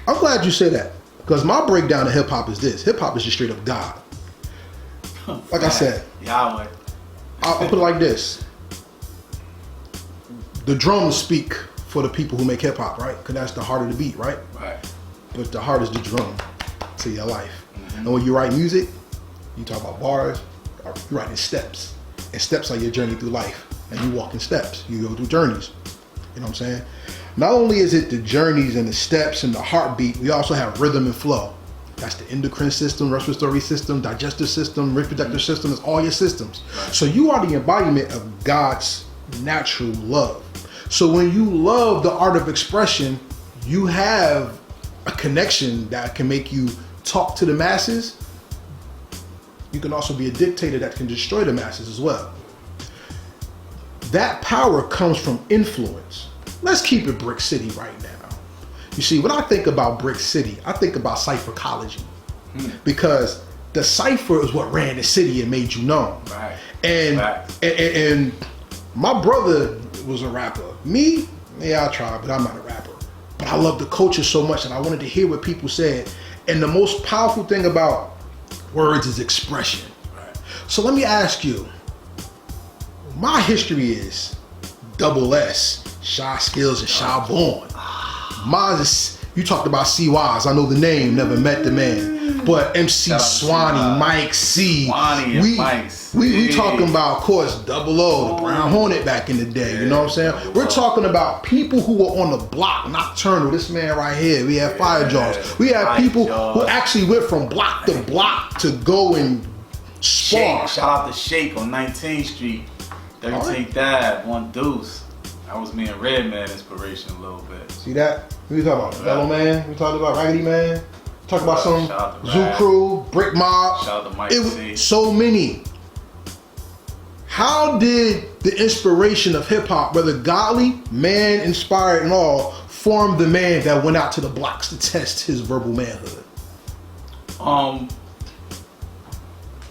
I'm glad you said that because my breakdown of hip hop is this: hip hop is just straight up God. Like I said, Yahweh. I'll put it like this: the drums speak for the people who make hip hop, right? Because that's the heart of the beat, right? Right. But the heart is the drum to your life. And when you write music, you talk about bars, or you write in steps. And steps are your journey through life. And you walk in steps. You go through journeys. You know what I'm saying? Not only is it the journeys and the steps and the heartbeat, we also have rhythm and flow. That's the endocrine system, respiratory system, digestive system, reproductive system. It's all your systems. So you are the embodiment of God's natural love. So when you love the art of expression, you have a connection that can make you talk to the masses. You can also be a dictator that can destroy the masses as well. That power comes from influence. Let's keep it Brick City right now. You see, when I think about Brick City, I think about cyphercology. Because the cipher is what ran the city and made you known. Right. And my brother was a rapper. Me, yeah, I tried, but I'm not a rapper. But I love the culture so much and I wanted to hear what people said. And the most powerful thing about words is expression. Right. So let me ask you, my history is double S, Shy Skills and Shy Born. Mine is, you talked about C-Wise, I know the name, never met the man. But MC Swanee, Mike C. Swanee and Mike C. We talking about, of course, Double O, the Brown Hornet back in the day, you know what I'm saying? We're talking about people who were on the block, Nocturnal, this man right here. We have Fire Jaws. We have people who actually went from block to block to go and spar. Shout out to Shake on 19th Street, 13th Ave, One Deuce. That was me and Redman inspiration a little bit. See that? We talking about Mellow Man, we talked about Raggedy Man, talk about some Zoo Crew, Brick Mob. Shout out to Mike C. So many. How did the inspiration of hip hop, whether godly, man inspired and all, form the man that went out to the blocks to test his verbal manhood?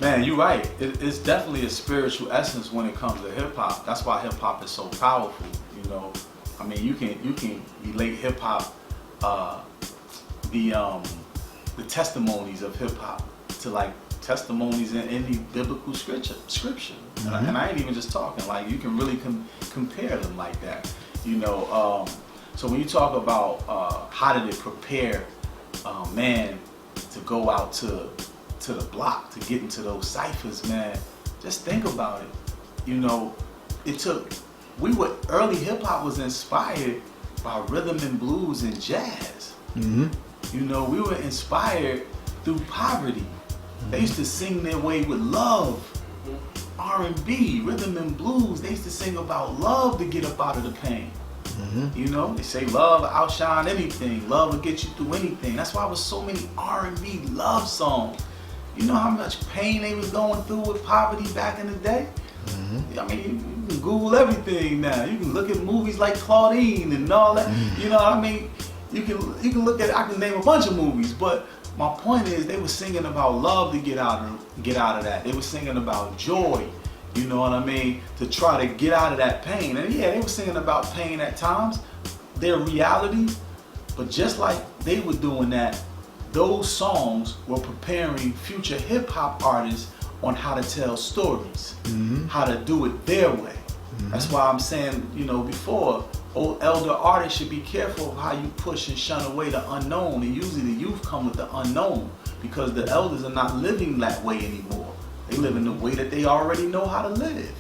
Man, you're right. It's definitely a spiritual essence when it comes to hip hop. That's why hip hop is so powerful. You know, I mean, you can relate hip hop, the testimonies of hip hop to like testimonies in any biblical scripture. And I ain't even just talking, like you can really compare them like that, you know. So when you talk about how did it prepare man to go out to the block to get into those ciphers, man, just think about it. You know, early hip hop was inspired by rhythm and blues and jazz. You know, we were inspired through poverty. They used to sing their way with love. R&B, rhythm and blues, they used to sing about love to get up out of the pain. You know, they say love will outshine anything. Love will get you through anything. That's why there was so many R&B love songs. You know how much pain they was going through with poverty back in the day? I mean, you can Google everything now. You can look at movies like Claudine and all that. You know what I mean? You can look at, I can name a bunch of movies, but my point is they were singing about love to get out of that. They were singing about joy, you know what I mean, to try to get out of that pain. And yeah, they were singing about pain at times, their reality, but just like they were doing that, those songs were preparing future hip hop artists on how to tell stories, how to do it their way. That's why I'm saying, you know, before, old elder artists should be careful of how you push and shun away the unknown. And usually the youth come with the unknown because the elders are not living that way anymore. They live in the way that they already know how to live.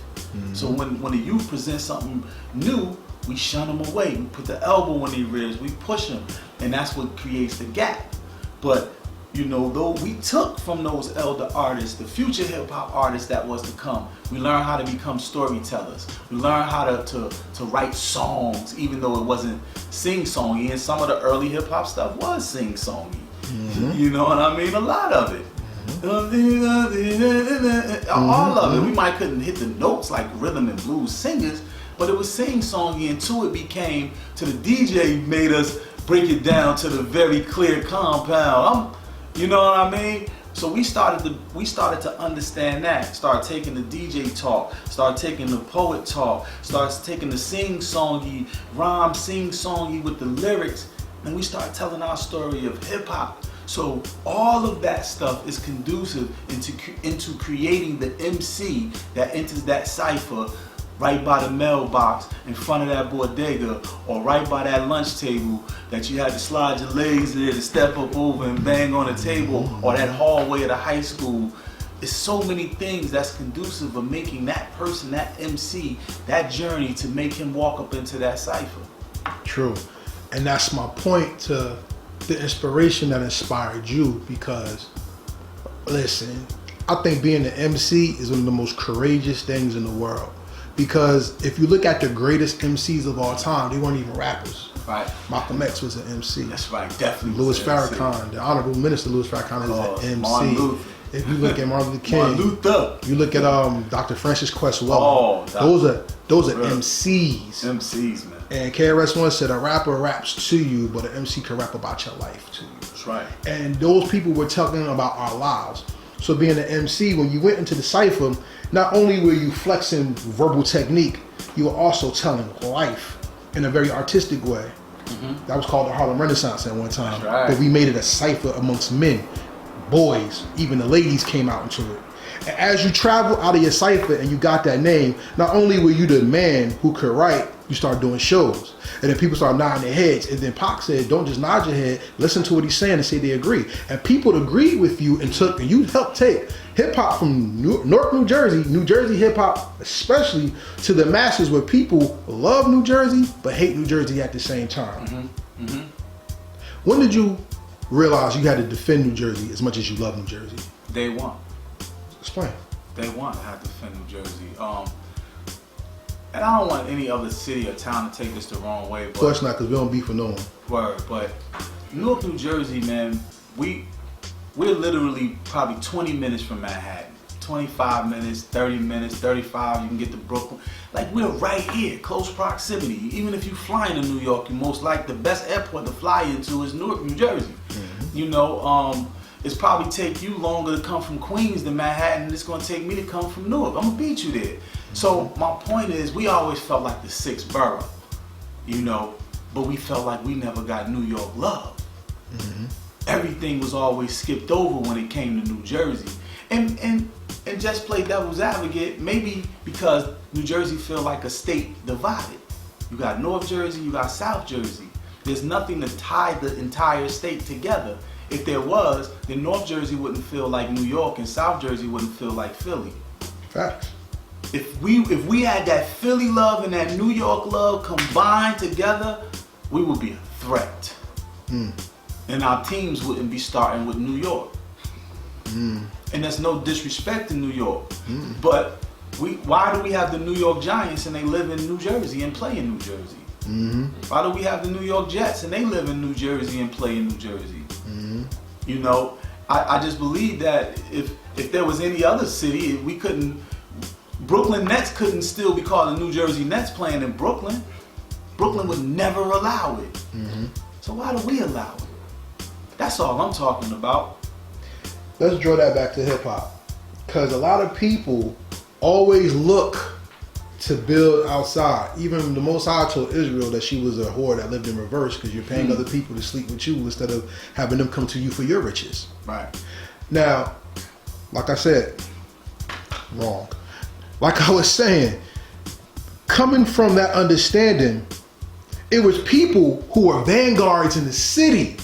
So when the youth presents something new, we shun them away. We put the elbow in their ribs, we push them, and that's what creates the gap. But you know, though we took from those elder artists, the future hip hop artists that was to come, we learned how to become storytellers. We learned how to write songs, even though it wasn't sing-songy. And some of the early hip hop stuff was sing-songy. You know what I mean? A lot of it. All of it. We might couldn't hit the notes like rhythm and blues singers, but it was sing-songy, and to it became, to the DJ made us break it down to the very clear compound. You know what I mean? So we started to understand that. Started taking the DJ talk, started taking the poet talk, started taking the sing-songy, rhyme sing-songy with the lyrics, and we start telling our story of hip hop. So all of that stuff is conducive into creating the MC that enters that cipher right by the mailbox in front of that bodega, or right by that lunch table that you had to slide your legs in to step up over and bang on the table, or that hallway of the high school. It's so many things that's conducive of making that person, that MC, that journey to make him walk up into that cipher. True. And that's my point to the inspiration that inspired you, because listen, I think being an MC is one of the most courageous things in the world. Because if you look at the greatest MCs of all time, they weren't even rappers. Right. Malcolm X was an MC. That's right, definitely. Louis Farrakhan, the Honorable Minister Louis Farrakhan is an MC. If you look at Martin Luther King, you look at Dr. Francis Quest Welling. Those are MCs. MCs, man. And KRS-One said, a rapper raps to you, but an MC can rap about your life to you. That's right. And those people were talking about our lives. So being an MC, when you went into the cipher, not only were you flexing verbal technique, you were also telling life in a very artistic way. Mm-hmm. That was called the Harlem Renaissance at one time. That's right. But we made it a cipher amongst men, boys, even the ladies came out into it. And as you travel out of your cipher and you got that name, not only were you the man who could write, you start doing shows. And then people start nodding their heads. And then Pac said, don't just nod your head, listen to what he's saying and say they agree. And people agreed with you and you helped take hip hop from Newark, New Jersey hip hop, especially to the masses where people love New Jersey but hate New Jersey at the same time. Mm-hmm. Mm-hmm. When did you realize you had to defend New Jersey as much as you love New Jersey? Day one. Explain. Day one, I had to defend New Jersey. And I don't want any other city or town to take this the wrong way. But, of course not, because we don't beef with no one. Word, but Newark, New Jersey, man, we're literally probably 20 minutes from Manhattan. 25 minutes, 30 minutes, 35, you can get to Brooklyn. Like, we're right here, close proximity. Even if you fly into New York, you most likely, the best airport to fly into is Newark, New Jersey. Mm-hmm. You know, it's probably take you longer to come from Queens than Manhattan, and it's gonna take me to come from Newark. I'm gonna beat you there. So my point is, we always felt like the sixth borough, you know, but we felt like we never got New York love. Mm-hmm. Everything was always skipped over when it came to New Jersey. And just play devil's advocate, maybe because New Jersey feel like a state divided. You got North Jersey, you got South Jersey. There's nothing to tie the entire state together. If there was, then North Jersey wouldn't feel like New York and South Jersey wouldn't feel like Philly. Facts. If we had that Philly love and that New York love combined together, we would be a threat. Mm. And our teams wouldn't be starting with New York. Mm. And that's no disrespect to New York. Mm. But why do we have the New York Giants and they live in New Jersey and play in New Jersey? Mm-hmm. Why do we have the New York Jets and they live in New Jersey and play in New Jersey? Mm-hmm. You know, I just believe that if there was any other city, we couldn't. Brooklyn Nets couldn't still be called the New Jersey Nets playing in Brooklyn. Brooklyn would never allow it. Mm-hmm. So why do we allow it? That's all I'm talking about. Let's draw that back to hip hop. Because a lot of people always look to build outside. Even the Most High told Israel that she was a whore that lived in reverse because you're paying other people to sleep with you instead of having them come to you for your riches. Right. Now, like I said, wrong. Like I was saying, coming from that understanding, it was people who were vanguards in the city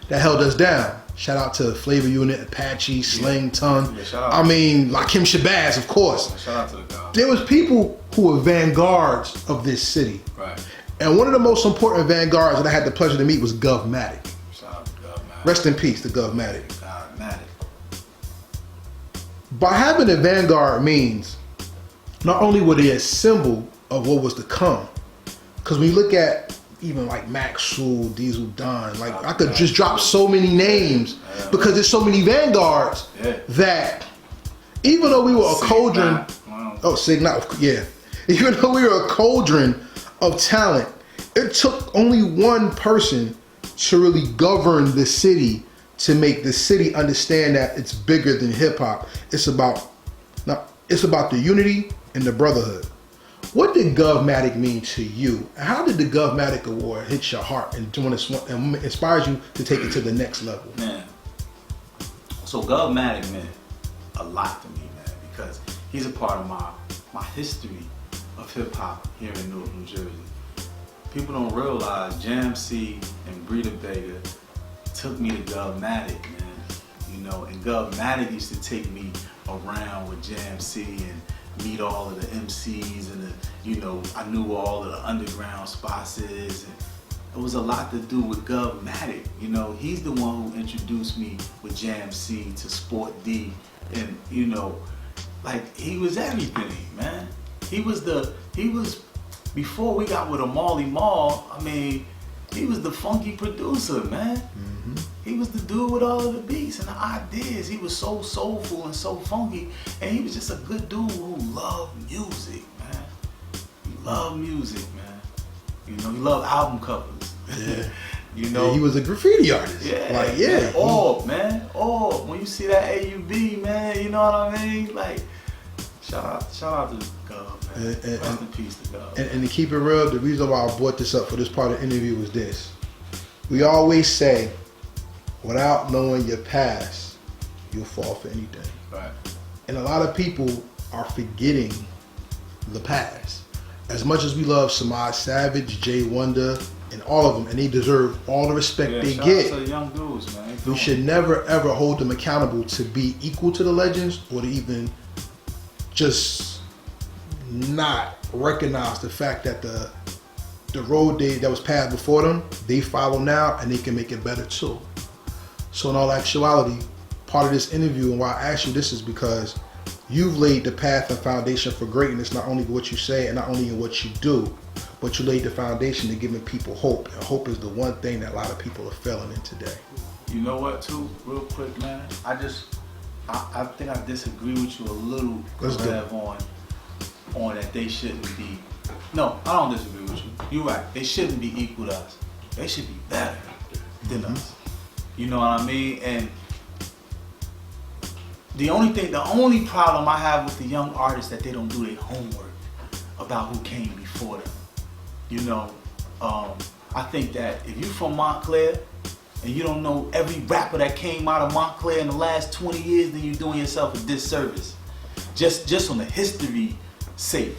that held us down. Shout out to Flavor Unit, Apache, Slang Tongue. Yeah, I mean, Lakim Shabazz, of course. Shout out to the guy. There was people who were vanguards of this city. Right. And one of the most important vanguards that I had the pleasure to meet was Govmatic. Shout out to Govmatic. Rest in peace to Govmatic. Govmatic. By having a vanguard means not only were they a symbol of what was to come, because when you look at even like Maxwell, Diesel Don, like I could just drop so many names because there's so many vanguards that even though we were a cauldron, even though we were a cauldron of talent, it took only one person to really govern the city to make the city understand that it's bigger than hip hop. It's about the unity and the brotherhood. What did Govmatic mean to you? How did the Govmatic Award hit your heart and inspires you to take it to the next level? Man, so Govmatic meant a lot to me, man, because he's a part of my history of hip hop here in Newark, New Jersey. People don't realize Jam C and Breeder Baker took me to Govmatic, man. You know, and Govmatic used to take me around with Jam C and meet all of the MCs and I knew all of the underground spots is, and it was a lot to do with Govmatic. You know, he's the one who introduced me with Jam C to Sport D, and like he was everything, man. He was before we got with Marley Marl. I mean, he was the funky producer, man. Mm-hmm. He was the dude with all of the beats and the ideas. He was so soulful and so funky, and he was just a good dude who loved music, man. He loved music, man. You know, he loved album covers. Yeah. Yeah, he was a graffiti artist. Yeah. Like, yeah. Man. When you see that AUB, man, you know what I mean? Like, shout out to Gov, man. Rest in peace to Gov. And to keep it real, the reason why I brought this up for this part of the interview was this. We always say, without knowing your past, you'll fall for anything. Right. And a lot of people are forgetting the past. As much as we love Samaj Savage, Jay Wonder, and all of them, and they deserve all the respect they get. Shout out to the young dudes, man. We should never ever hold them accountable to be equal to the legends, or to even just not recognize the fact that the road that was paved before them, they follow now, and they can make it better too. So in all actuality, part of this interview and why I asked you this is because you've laid the path and foundation for greatness, not only in what you say and not only in what you do, but you laid the foundation to giving people hope. And hope is the one thing that a lot of people are failing in today. You know what, too? Real quick, man. I think I disagree with you a little, Rev, on that they shouldn't be. No, I don't disagree with you. You're right. They shouldn't be equal to us. They should be better than us. You know what I mean? And the only problem I have with the young artists that they don't do their homework about who came before them. You know, I think that if you're from Montclair and you don't know every rapper that came out of Montclair in the last 20 years, then you're doing yourself a disservice. Just on the history sake.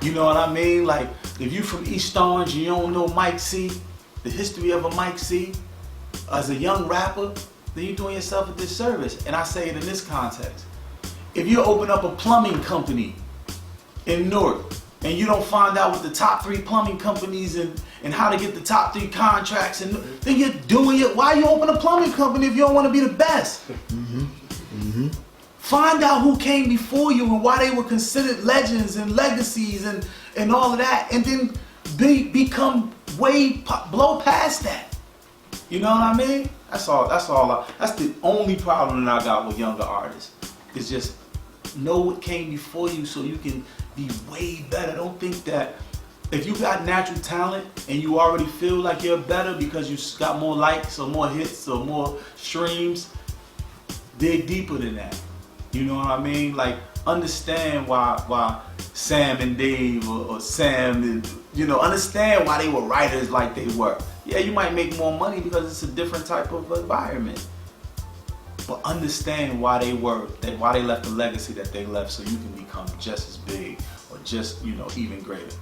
You know what I mean? Like, if you're from East Orange and you don't know Mike C, the history of a Mike C, as a young rapper, then you're doing yourself a disservice. And I say it in this context. If you open up a plumbing company in Newark and you don't find out what the top 3 plumbing companies and how to get the top 3 contracts, and then you're doing it, why you open a plumbing company if you don't want to be the best? Mm-hmm. Mm-hmm. Find out who came before you and why they were considered legends and legacies and all of that, and then become blow past that. You know what I mean? That's the only problem that I got with younger artists. It's just know what came before you so you can be way better. Don't think that if you got natural talent and you already feel like you're better because you got more likes or more hits or more streams, dig deeper than that. You know what I mean? Like, understand why Sam and Dave or Sam and, understand why they were writers like they were. Yeah, you might make more money because it's a different type of environment. But understand why they left the legacy that they left so you can become just as big or just, even greater.